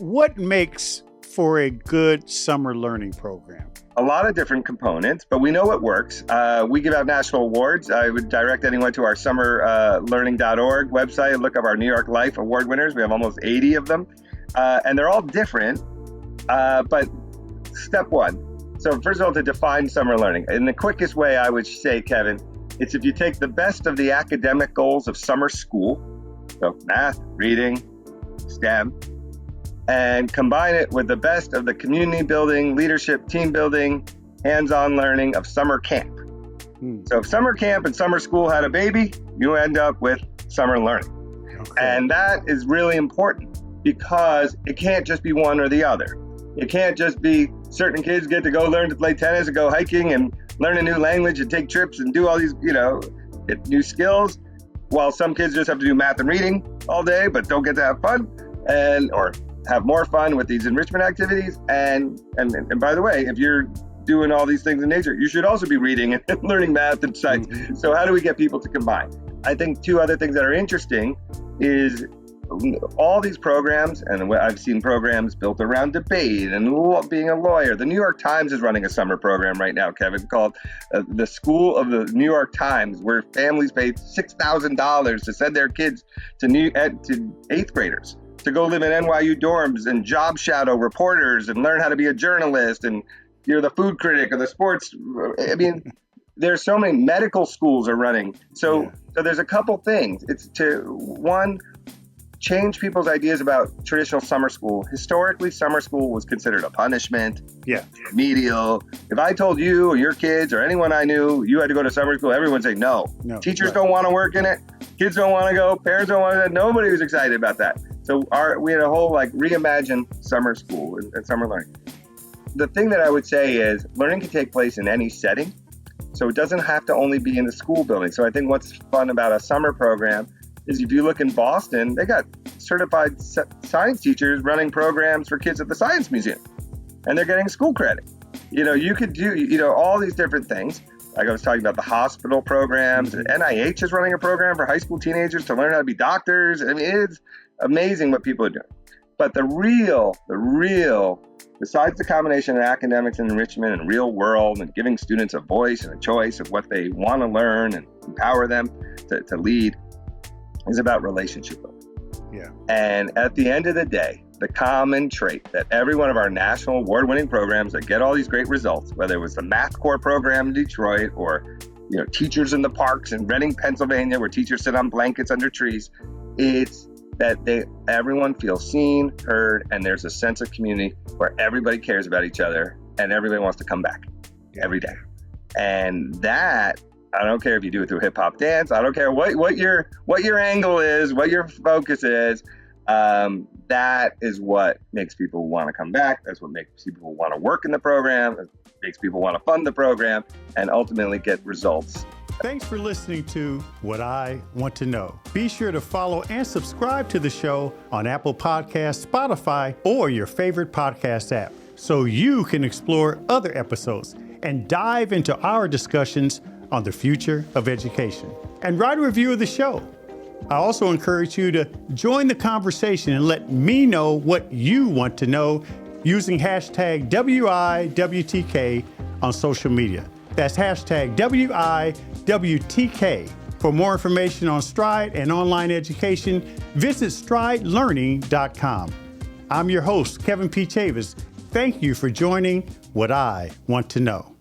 What makes for a good summer learning program? A lot of different components, but we know what works. We give out national awards. I would direct anyone to our summerlearning.org website and look up our New York Life award winners. We have almost 80 of them, and they're all different. But step one. So first of all, to define summer learning, in the quickest way I would say, Kevin, it's if you take the best of the academic goals of summer school, so math, reading, STEM, and combine it with the best of the community building, leadership, team building, hands-on learning of summer camp. So if summer camp and summer school had a baby, you end up with summer learning. Okay. And that is really important because it can't just be one or the other. It can't just be certain kids get to go learn to play tennis and go hiking and learn a new language and take trips and do all these, get new skills, while some kids just have to do math and reading all day but don't get to have fun or have more fun with these enrichment activities. And by the way, if you're doing all these things in nature, you should also be reading and learning math and science. Mm-hmm. So how do we get people to combine? I think two other things that are interesting is all these programs, and I've seen programs built around debate and being a lawyer. The New York Times is running a summer program right now, Kevin, called the School of the New York Times, where families pay $6,000 to send their kids to eighth graders to go live in NYU dorms and job shadow reporters and learn how to be a journalist and you're the food critic or the sports. I mean, there's so many medical schools are running. So there's a couple things. It's one, change people's ideas about traditional summer school. Historically, summer school was considered a punishment, remedial. If I told you or your kids or anyone I knew you had to go to summer school, everyone would say no. Teachers don't want to work in it. Kids don't want to go. Parents don't want to. Nobody was excited about that. So we had a whole reimagine summer school and summer learning. The thing that I would say is learning can take place in any setting. So it doesn't have to only be in the school building. So I think what's fun about a summer program is if you look in Boston, they got certified science teachers running programs for kids at the Science Museum, and they're getting school credit. You could do, all these different things. Like I was talking about the hospital programs. NIH is running a program for high school teenagers to learn how to be doctors. I mean, it's amazing what people are doing. But the real, besides the combination of academics and enrichment and real world and giving students a voice and a choice of what they want to learn and empower them to lead, is about relationship building. Yeah. And at the end of the day, the common trait that every one of our national award-winning programs that get all these great results, whether it was the Math Corps program in Detroit or Teachers in the Parks in Reading, Pennsylvania, where teachers sit on blankets under trees, it's that everyone feels seen, heard, and there's a sense of community where everybody cares about each other and everybody wants to come back every day. And that, I don't care if you do it through hip hop dance. I don't care what your angle is, what your focus is. That is what makes people want to come back. That's what makes people want to work in the program. It makes people want to fund the program and ultimately get results. Thanks for listening to What I Want to Know. Be sure to follow and subscribe to the show on Apple Podcasts, Spotify, or your favorite podcast app so you can explore other episodes and dive into our discussions on the future of education. And write a review of the show. I also encourage you to join the conversation and let me know what you want to know using hashtag WIWTK on social media. That's hashtag WIWTK. For more information on Stride and online education, visit stridelearning.com. I'm your host, Kevin P. Chavous. Thank you for joining What I Want to Know.